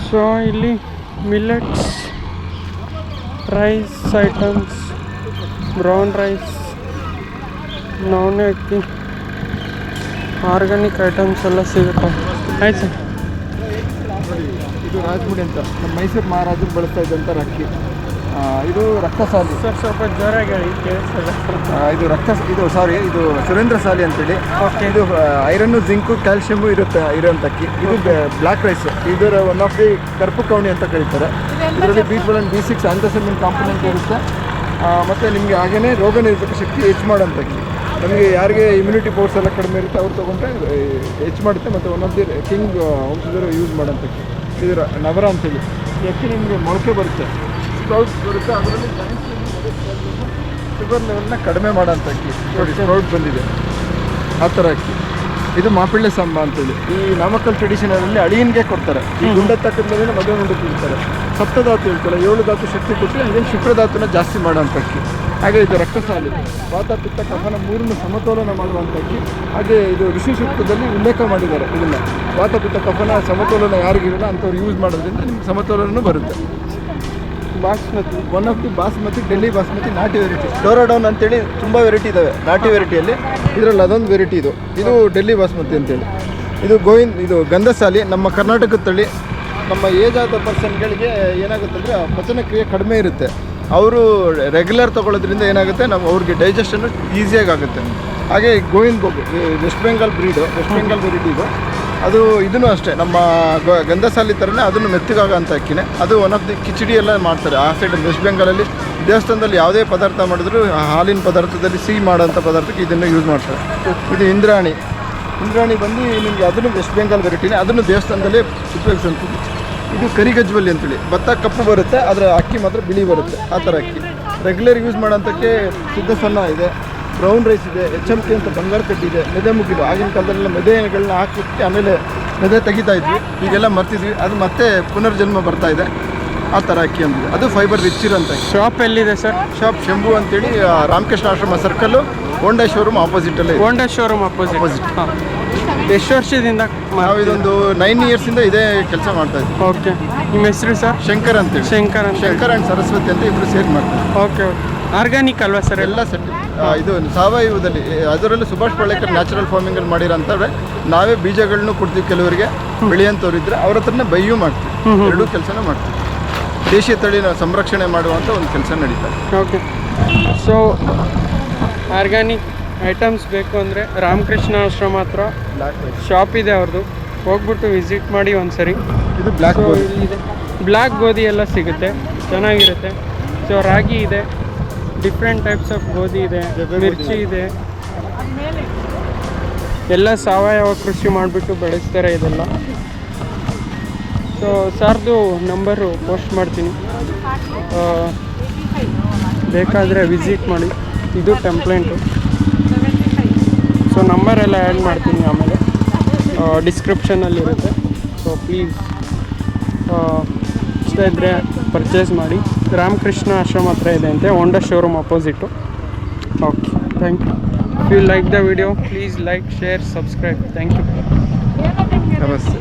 So ಇಲ್ಲಿ millets rice items, brown rice, ನವಣೆ ಅಕ್ಕಿ, ಆರ್ಗ್ಯಾನಿಕ್ ಐಟಮ್ಸ್ ಎಲ್ಲ ಸಿಗುತ್ತೆ. ಆಯ್ತು ಸರ್. ಇದು ರಾಜಮುಡಿ ಅಂತ ನಮ್ಮ ಮೈಸೂರು ಮಹಾರಾಜರು ಬಳಸ್ತಾ ಇದ್ದಂಥ ಅಕ್ಕಿ. ಇದು ರಕ್ತಸಾಲಿ ಸರ್, ಸ್ವಲ್ಪ ಜೋರಾಗಿ ಹೇಳಿ ಕೇಳಿಸ್ತದೆ. ಇದು ಸುರೇಂದ್ರ ಸಾಲಿ ಅಂತೇಳಿ. ಇದು ಐರನ್ನು, ಜಿಂಕು, ಕ್ಯಾಲ್ಶಿಯಮು ಇರೋಂಥ ಅಕ್ಕಿ. ಇದು ಬ್ಲ್ಯಾಕ್ ರೈಸ್. ಇದರ ಒನ್ ಆಫ್ ದಿ ಕರ್ಪು ಕವಣಿ ಅಂತ ಕರೀತಾರೆ. ಇದರಲ್ಲಿ B12 and B6 anthocyanin component ಇರುತ್ತೆ. ಮತ್ತು ನಿಮಗೆ ಹಾಗೆಯೇ ರೋಗ ನಿರೋಧಕ ಶಕ್ತಿ ಹೆಚ್ಚು ಮಾಡೋಂಥ ಅಕ್ಕಿ. ನಮಗೆ ಯಾರಿಗೆ ಇಮ್ಯುನಿಟಿ ಪವರ್ಸ್ ಎಲ್ಲ ಕಡಿಮೆ ಇರುತ್ತೆ ಅವ್ರು ತೊಗೊಂಡ್ರೆ ಹೆಚ್ಚು ಮಾಡುತ್ತೆ. ಮತ್ತು ಒನ್ ಆಫ್ ದಿ ಕಿಂಗ್ ವಂಶದವರು ಯೂಸ್ ಮಾಡೋಂಥ ಅಕ್ಕಿ. ಇದು ನವರ ಅಂತೇಳಿ. ಈ ಅಕ್ಕಿ ನಿಮಗೆ ಮೊಳಕೆ ಬರುತ್ತೆ, ಸ್ಪ್ರೌಟ್ಸ್ ಬರುತ್ತೆ. ಅದರಲ್ಲಿ ಶುಗರ್ ಲೆವೆಲ್ನ ಕಡಿಮೆ ಮಾಡೋಂಥ ಅಕ್ಕಿ. ನೋಡಿ, ಸ್ಪ್ರೌಟ್ ಬಂದಿದೆ ಆ ಥರ ಅಕ್ಕಿ. ಇದು ಮಾಪಿಳ್ಳೆ ಸಾಂಬ ಅಂತೇಳಿ. ಈ ನಾಮಕ್ಕಲ್ ಟ್ರೆಡಿಷನಲ್ಲಿ ಅಳಿಯನ್ಗೆ ಕೊಡ್ತಾರೆ. ಈ ಗುಂಡ ತಕ್ಕದ ಮೇಲೆ ಮದುವೆ ಮುಂದಕ್ಕೆ ಇಡ್ತಾರೆ. ಸಪ್ತಧಾತು ಹೇಳ್ತಾರೆ, 7 ಧಾತು ಶಕ್ತಿ ಕೊಟ್ಟು ಹಾಗೆ ಶುಕ್ರಧಾತುನ ಜಾಸ್ತಿ ಮಾಡೋಂಥ ಅಕ್ಕಿ. ಹಾಗೆ ಇದು ರಕ್ತಸಾಲಿ, ವಾತ ಪಿತ್ತ ಕಫನ 3 ಸಮತೋಲನ ಮಾಡುವಂಥ ಅಕ್ಕಿ. ಹಾಗೆ ಇದು ಋಷಿ ಸೂಕ್ತದಲ್ಲಿ ಉಲ್ಲೇಖ ಮಾಡಿದ್ದಾರೆ. ಇದನ್ನು ವಾತ ಪಿತ್ತ ಕಫನ ಸಮತೋಲನ ಯಾರಿಗಿರಲ್ಲ ಅಂಥವ್ರು ಯೂಸ್ ಮಾಡೋದ್ರಿಂದ ನಿಮ್ಗೆ ಸಮತೋಲನೂ ಬರುತ್ತೆ. Basmati, one of the basmati, Delhi basmati ನಾಟಿ ವೆರೈಟಿ. ಡೋರಾಡೌನ್ ಅಂತೇಳಿ ತುಂಬ ವೆರೈಟಿ ಇದ್ದಾವೆ ನಾಟಿ ವೆರೈಟಿಯಲ್ಲಿ. ಇದರಲ್ಲಿ ಅದೊಂದು ವೆರೈಟಿ. ಇದು ಡೆಲ್ಲಿ ಬಾಸ್ಮತಿ ಅಂತೇಳಿ. ಇದು ಗಂಧಸಾಲಿ, ನಮ್ಮ ಕರ್ನಾಟಕದ ತಳಿ. ನಮ್ಮ ಏಜ್ ಆದ ಪರ್ಸನ್ಗಳಿಗೆ ಏನಾಗುತ್ತಂದರೆ ಪಚನ ಕ್ರಿಯೆ ಕಡಿಮೆ ಇರುತ್ತೆ. ಅವರು ರೆಗ್ಯುಲರ್ ತೊಗೊಳ್ಳೋದ್ರಿಂದ ಏನಾಗುತ್ತೆ, ಅವ್ರಿಗೆ ಡೈಜೆಷನ್ನು ಈಸಿಯಾಗಿ ಆಗುತ್ತೆ. ಹಾಗೆ ಗೋವಿಂದ್ ಭೋಗ್, ವೆಸ್ಟ್ ಬೆಂಗಾಲ್ ಬ್ರೀಡು, ವೆಸ್ಟ್ ಬೆಂಗಾಲ್ ವೆರೈಟಿ ಇದು. ಇದೂ ಅಷ್ಟೇ, ನಮ್ಮ ಗಂಧಸಾಲಿ ಥರನೇ ಅದನ್ನು ಮೆತ್ತಗಾಗೋಂಥ ಅಕ್ಕಿನೇ. ಅದು ಒನ್ ಆಫ್ ದಿ ಕಿಚಡಿ ಎಲ್ಲ ಮಾಡ್ತಾರೆ ಆ ಸೈಡ್. ವೆಸ್ಟ್ ಬೆಂಗಾಲಲ್ಲಿ ದೇವಸ್ಥಾನದಲ್ಲಿ ಯಾವುದೇ ಪದಾರ್ಥ ಮಾಡಿದ್ರು ಹಾಲಿನ ಪದಾರ್ಥದಲ್ಲಿ ಸಿಹಿ ಮಾಡೋಂಥ ಪದಾರ್ಥಕ್ಕೆ ಇದನ್ನು ಯೂಸ್ ಮಾಡ್ತಾರೆ. ಇದು ಇಂದ್ರಾಣಿ ಬಂದು ನಿಮಗೆ ಅದನ್ನು ವೆಸ್ಟ್ ಬೆಂಗಾಲ್ ವೆರೈಟಿನೇ. ಅದನ್ನು ದೇವಸ್ಥಾನದಲ್ಲೇ ಉಪಯೋಗಿಸುವಂಥದ್ದು. ಇದು ಕರಿಗಜ್ವಲ್ಲಿ ಅಂತೇಳಿ, ಭತ್ತ ಕಪ್ಪು ಬರುತ್ತೆ, ಅದರ ಅಕ್ಕಿ ಮಾತ್ರ ಬಿಳಿ ಬರುತ್ತೆ. ಆ ಥರ ಅಕ್ಕಿ ರೆಗ್ಯುಲರ್ ಯೂಸ್ ಮಾಡೋಂಥಕ್ಕೆ ಸಿದ್ಧ ಸಣ್ಣ ಇದೆ, ಬ್ರೌನ್ ರೈಸ್ ಇದೆ, HMT ಅಂತ ಬಂಗಾರ ಕಟ್ಟಿ ಇದೆ, ಮೆದೆ ಮುಗಿದು. ಆಗಿನ ಕಾಲದಲ್ಲೆಲ್ಲ ಮೆದೆಗಳನ್ನ ಹಾಕಿಬಿಟ್ಟು ಆಮೇಲೆ ಮೆದೆ ತೆಗಿತಾ ಇದ್ವಿ, ಈಗೆಲ್ಲ ಮರ್ತಿದ್ವಿ. ಅದು ಮತ್ತೆ ಪುನರ್ಜನ್ಮ ಬರ್ತಾ ಇದೆ. ಆ ಥರ ಅಕ್ಕಿ ಅಂದಿದೆ. ಅದು ಫೈಬರ್ ರಿಚ್ ಇರೋಂಥ. ಶಾಪ್ ಎಲ್ಲಿದೆ ಸರ್? ಶಾಪ್ ಶಂಭು ಅಂತೇಳಿ, Ramakrishna Ashram circle, Honda showroom ಆಪೋಸಿಟಲ್ಲೇ. Honda showroom opposite. ಎಷ್ಟು ವರ್ಷದಿಂದ? ನಾವು ಇದೊಂದು 9 ಇಯರ್ಸಿಂದ ಇದೇ ಕೆಲಸ ಮಾಡ್ತಾ ಇದ್ವಿ. ಓಕೆ. ನಿಮ್ಮ ಹೆಸರು ಸರ್? ಶಂಕರ್ ಅಂತೇಳಿ. ಶಂಕರ್ ಆ್ಯಂಡ್ ಸರಸ್ವತಿ ಅಂತ ಇಬ್ಬರು ಸೇರಿ ಮಾಡ್ತಾರೆ. ಓಕೆ. ಆರ್ಗ್ಯಾನಿಕ್ ಅಲ್ವಾ ಸರ್? ಎಲ್ಲ ಸೆಟ್. ಇದು ಸಾವಯವದಲ್ಲಿ, ಅದರಲ್ಲೂ ಸುಭಾಷ್ ಪಾಳೇಕರ್ ನ್ಯಾಚುರಲ್ ಫಾರ್ಮಿಂಗಲ್ಲಿ ಮಾಡಿರೋಂಥವ್ರೆ. ನಾವೇ ಬೀಜಗಳನ್ನೂ ಕೊಡ್ತೀವಿ ಕೆಲವರಿಗೆ, ಬೆಳೆಯೋಂಥವ್ರು ಇದ್ದರೆ ಅವ್ರ ಹತ್ರನೇ ಬೈಯೂ ಮಾಡ್ತೀವಿ. ಎರಡೂ ಕೆಲಸನೂ ಮಾಡ್ತೀವಿ. ದೇಶೀಯ ತಳಿನ ಸಂರಕ್ಷಣೆ ಮಾಡುವಂಥ ಒಂದು ಕೆಲಸ ನಡೀತಾರೆ. ಓಕೆ. ಸೊ ಆರ್ಗ್ಯಾನಿಕ್ ಐಟಮ್ಸ್ ಬೇಕು ಅಂದರೆ ರಾಮಕೃಷ್ಣ ಆಶ್ರಮ ಹತ್ರ ಶಾಪ್ ಇದೆ ಅವ್ರದ್ದು. ಹೋಗ್ಬಿಟ್ಟು ವಿಸಿಟ್ ಮಾಡಿ ಒಂದ್ಸರಿ. ಇದು ಬ್ಲ್ಯಾಕ್ ಗೋಧಿ. ಇಲ್ಲಿದೆ ಬ್ಲ್ಯಾಕ್ ಗೋಧಿ ಎಲ್ಲ ಸಿಗುತ್ತೆ, ಚೆನ್ನಾಗಿರುತ್ತೆ. ಸೊ ರಾಗಿ ಇದೆ, ಡಿಫ್ರೆಂಟ್ ಟೈಪ್ಸ್ ಆಫ್ ಗೋಧಿ ಇದೆ, ಮಿರ್ಚಿ ಇದೆ. ಎಲ್ಲ ಸಾವಯವ ಕೃಷಿ ಮಾಡಿಬಿಟ್ಟು ಬೆಳೆಸ್ತಾರೆ ಇದೆಲ್ಲ. ಸೊ ಸರ್ದು ನಂಬರು ಪೋಸ್ಟ್ ಮಾಡ್ತೀನಿ, ಬೇಕಾದರೆ ವಿಸಿಟ್ ಮಾಡಿ. ಇದು ಟೆಂಪ್ಲೇಟು. ಸೊ ನಂಬರೆಲ್ಲ ಆ್ಯಡ್ ಮಾಡ್ತೀನಿ ಆಮೇಲೆ ಡಿಸ್ಕ್ರಿಪ್ಷನಲ್ಲಿರುತ್ತೆ. ಸೊ ಪ್ಲೀಸ್ ಇಷ್ಟ ಇದ್ದರೆ ಪರ್ಚೇಸ್ ಮಾಡಿ. ರಾಮಕೃಷ್ಣ ಆಶ್ರಮ ಹತ್ರ ಇದೆ ಅಂತೆ, Honda showroom opposite. Okay, thank you. If you like the video please like, share, subscribe. Thank you. ನಮಸ್ತೆ.